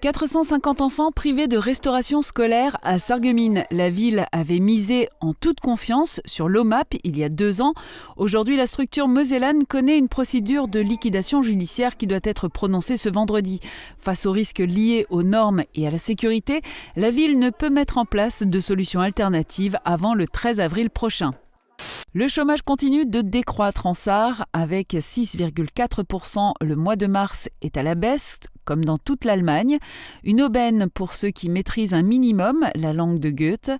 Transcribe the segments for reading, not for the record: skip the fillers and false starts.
450 enfants privés de restauration scolaire à Sarreguemines. La ville avait misé en toute confiance sur l'OMAP il y a 2 ans. Aujourd'hui, la structure mosellane connaît une procédure de liquidation judiciaire qui doit être prononcée ce vendredi. Face aux risques liés aux normes et à la sécurité, la ville ne peut mettre en place de solutions alternatives avant le 13 avril prochain. Le chômage continue de décroître en Sarre, avec 6,4%. Le mois de mars est à la baisse, comme dans toute l'Allemagne. Une aubaine pour ceux qui maîtrisent un minimum la langue de Goethe.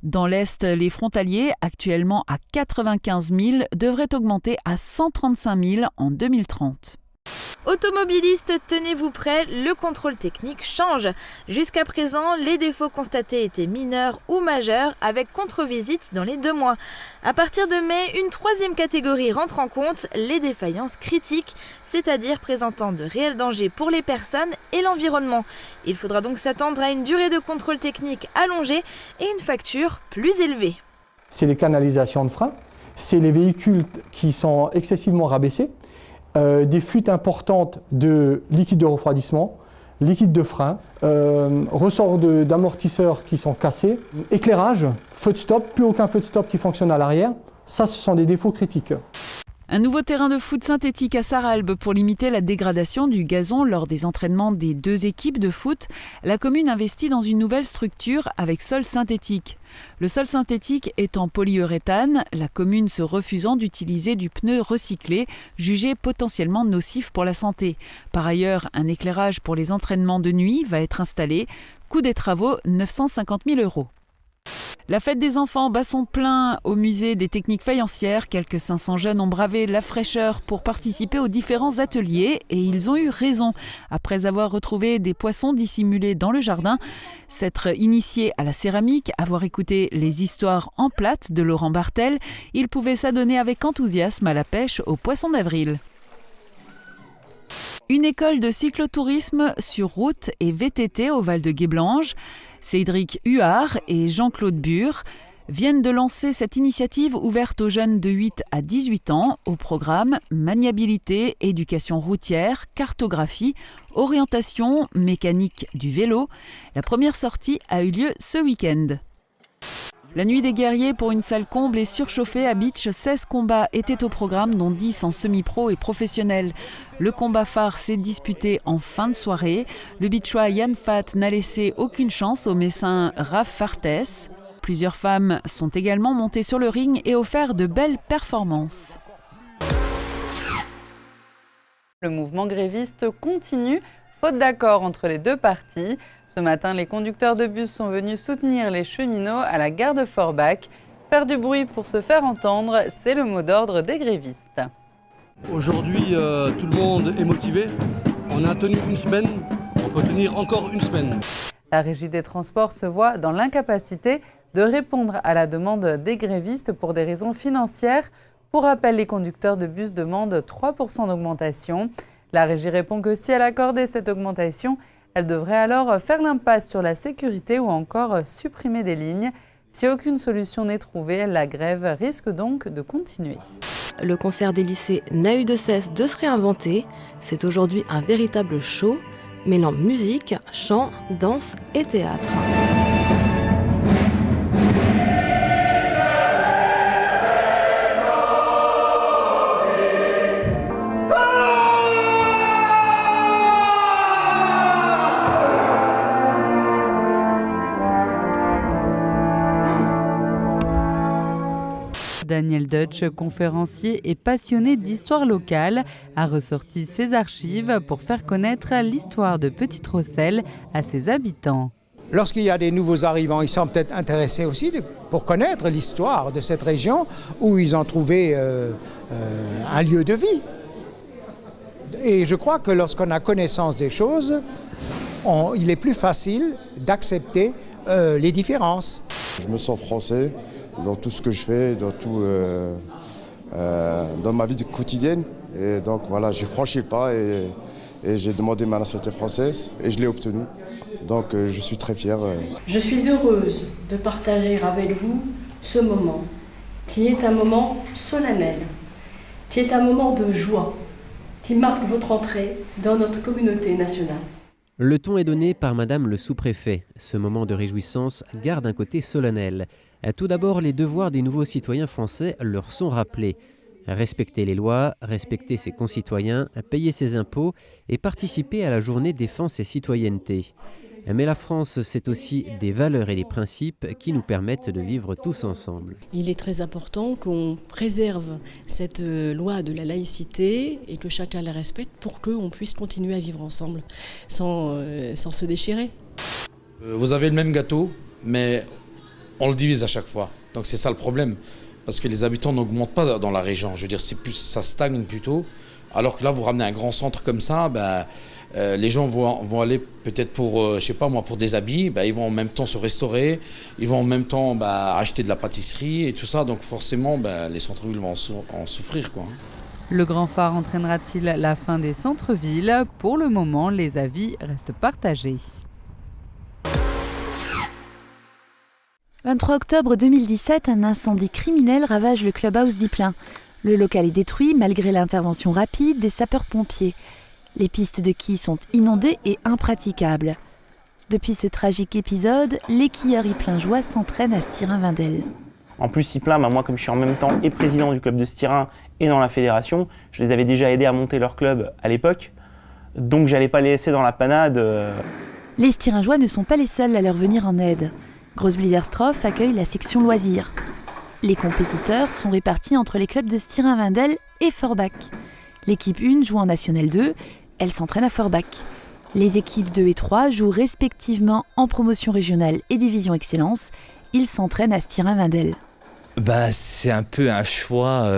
Dans l'Est, les frontaliers, actuellement à 95 000, devraient augmenter à 135 000 en 2030. Automobilistes, tenez-vous prêts, le contrôle technique change. Jusqu'à présent, les défauts constatés étaient mineurs ou majeurs avec contre-visite dans les 2 mois. À partir de mai, une 3e catégorie rentre en compte, les défaillances critiques, c'est-à-dire présentant de réels dangers pour les personnes et l'environnement. Il faudra donc s'attendre à une durée de contrôle technique allongée et une facture plus élevée. C'est les canalisations de frein, c'est les véhicules qui sont excessivement rabaissés. Des fuites importantes de liquide de refroidissement, liquide de frein, ressorts d'amortisseurs qui sont cassés, éclairage, feu de stop, plus aucun feu de stop qui fonctionne à l'arrière. Ça, ce sont des défauts critiques. Un nouveau terrain de foot synthétique à Sarralbe pour limiter la dégradation du gazon lors des entraînements des 2 équipes de foot. La commune investit dans une nouvelle structure avec sol synthétique. Le sol synthétique est en polyuréthane, la commune se refusant d'utiliser du pneu recyclé, jugé potentiellement nocif pour la santé. Par ailleurs, un éclairage pour les entraînements de nuit va être installé. Coût des travaux, 950 000 €. La fête des enfants bat son plein au musée des techniques faïencières. Quelques 500 jeunes ont bravé la fraîcheur pour participer aux différents ateliers et ils ont eu raison. Après avoir retrouvé des poissons dissimulés dans le jardin, s'être initiés à la céramique, avoir écouté les histoires en plate de Laurent Bartel, ils pouvaient s'adonner avec enthousiasme à la pêche aux poissons d'avril. Une école de cyclotourisme sur route et VTT au Val de Guéblange. Cédric Huard et Jean-Claude Bure viennent de lancer cette initiative ouverte aux jeunes de 8 à 18 ans au programme maniabilité, éducation routière, cartographie, orientation, mécanique du vélo. La première sortie a eu lieu ce week-end. La nuit des guerriers pour une salle comble et surchauffée à Beach. 16 combats étaient au programme, dont 10 en semi-pro et professionnel. Le combat phare s'est disputé en fin de soirée. Le Beachois Yann Fat n'a laissé aucune chance au Messin Raph Fartès. Plusieurs femmes sont également montées sur le ring et offert de belles performances. Le mouvement gréviste continue, faute d'accord entre les 2 parties. Ce matin, les conducteurs de bus sont venus soutenir les cheminots à la gare de Forbach. Faire du bruit pour se faire entendre, c'est le mot d'ordre des grévistes. Aujourd'hui, tout le monde est motivé. On a tenu 1 semaine, on peut tenir encore 1 semaine. La Régie des transports se voit dans l'incapacité de répondre à la demande des grévistes pour des raisons financières. Pour rappel, les conducteurs de bus demandent 3% d'augmentation. La Régie répond que si elle accordait cette augmentation, elle devrait alors faire l'impasse sur la sécurité ou encore supprimer des lignes. Si aucune solution n'est trouvée, la grève risque donc de continuer. Le concert des lycées n'a eu de cesse de se réinventer. C'est aujourd'hui un véritable show, mêlant musique, chant, danse et théâtre. Daniel Dutch, conférencier et passionné d'histoire locale, a ressorti ses archives pour faire connaître l'histoire de Petite-Rosselle à ses habitants. Lorsqu'il y a des nouveaux arrivants, ils sont peut-être intéressés aussi pour connaître l'histoire de cette région où ils ont trouvé un lieu de vie. Et je crois que lorsqu'on a connaissance des choses, il est plus facile d'accepter les différences. Je me sens français dans tout ce que je fais, dans ma vie quotidienne. Et donc voilà, j'ai franchi le pas et j'ai demandé ma nationalité française et je l'ai obtenue. Donc je suis très fier. Je suis heureuse de partager avec vous ce moment, qui est un moment solennel, qui est un moment de joie, qui marque votre entrée dans notre communauté nationale. Le ton est donné par Madame le sous-préfet. Ce moment de réjouissance garde un côté solennel. Tout d'abord, les devoirs des nouveaux citoyens français leur sont rappelés. Respecter les lois, respecter ses concitoyens, payer ses impôts et participer à la journée défense et citoyenneté. Mais la France, c'est aussi des valeurs et des principes qui nous permettent de vivre tous ensemble. Il est très important qu'on préserve cette loi de la laïcité et que chacun la respecte pour qu'on puisse continuer à vivre ensemble sans se déchirer. Vous avez le même gâteau, mais on le divise à chaque fois. Donc c'est ça le problème. Parce que les habitants n'augmentent pas dans la région. Je veux dire, ça stagne plutôt. Alors que là, vous ramenez un grand centre comme ça, les gens vont aller peut-être pour, je sais pas moi, pour des habits. Ils vont en même temps se restaurer. Ils vont en même temps acheter de la pâtisserie et tout ça. Donc forcément, les centres-villes vont en souffrir, quoi. Le grand phare entraînera-t-il la fin des centres-villes? Pour le moment, les avis restent partagés. 23 octobre 2017, un incendie criminel ravage le clubhouse d'Ypelin. Le local est détruit malgré l'intervention rapide des sapeurs-pompiers. Les pistes de quilles sont inondées et impraticables. Depuis ce tragique épisode, les quilleurs yplingeois s'entraînent à Stirin-Wendel. En plus, Ypelin, moi comme je suis en même temps et président du club de Stirin et dans la fédération, je les avais déjà aidés à monter leur club à l'époque. Donc j'allais pas les laisser dans la panade. Les Stiringeois ne sont pas les seuls à leur venir en aide. Großbliedersdorf accueille la section loisirs. Les compétiteurs sont répartis entre les clubs de Stirin-Wendel et Forbach. L'équipe 1 joue en National 2, elle s'entraîne à Forbach. Les équipes 2 et 3 jouent respectivement en promotion régionale et division excellence. Ils s'entraînent à Stirin-Wendel. C'est un peu un choix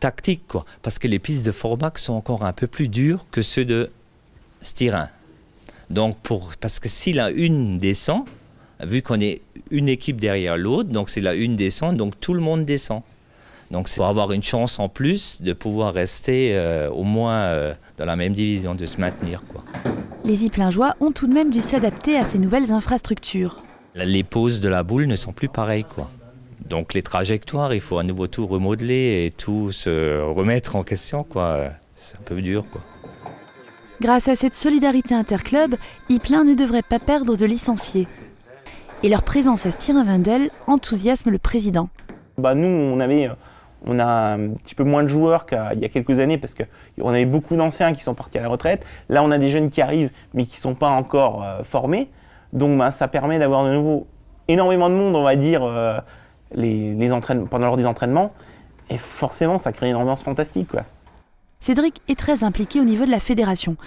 tactique, quoi, parce que les pistes de Forbach sont encore un peu plus dures que ceux de Stirin. Donc parce que si la une descend, vu qu'on est une équipe derrière l'autre, donc c'est la une descend, donc tout le monde descend. Donc c'est pour avoir une chance en plus de pouvoir rester au moins dans la même division, de se maintenir, quoi. Les Yplingeois ont tout de même dû s'adapter à ces nouvelles infrastructures. Les poses de la boule ne sont plus pareilles, quoi. Donc les trajectoires, il faut à nouveau tout remodeler et tout se remettre en question, quoi. C'est un peu dur, quoi. Grâce à cette solidarité interclub, Ypelin ne devrait pas perdre de licenciés. Et leur présence à Stirin-Wendel enthousiasme le président. Nous, on a un petit peu moins de joueurs qu'il y a quelques années parce qu'on avait beaucoup d'anciens qui sont partis à la retraite. Là, on a des jeunes qui arrivent mais qui ne sont pas encore formés. Donc ça permet d'avoir de nouveau énormément de monde, on va dire, pendant lors des entraînements. Et forcément, ça crée une ambiance fantastique, quoi. Cédric est très impliqué au niveau de la fédération.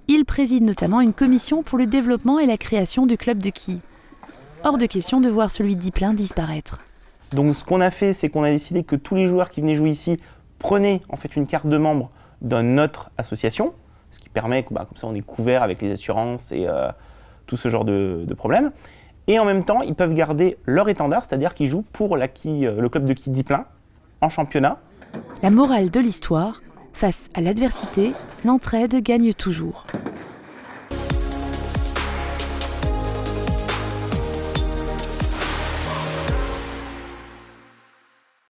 Il préside notamment une commission pour le développement et la création du club de quilles. Hors de question de voir celui d'Ypelin disparaître. Donc ce qu'on a fait, c'est qu'on a décidé que tous les joueurs qui venaient jouer ici prenaient en fait une carte de membre de notre association, ce qui permet que comme ça on est couvert avec les assurances et tout ce genre de problèmes. Et en même temps, ils peuvent garder leur étendard, c'est-à-dire qu'ils jouent pour le club de quilles d'Ypelin en championnat. La morale de l'histoire, face à l'adversité, l'entraide gagne toujours.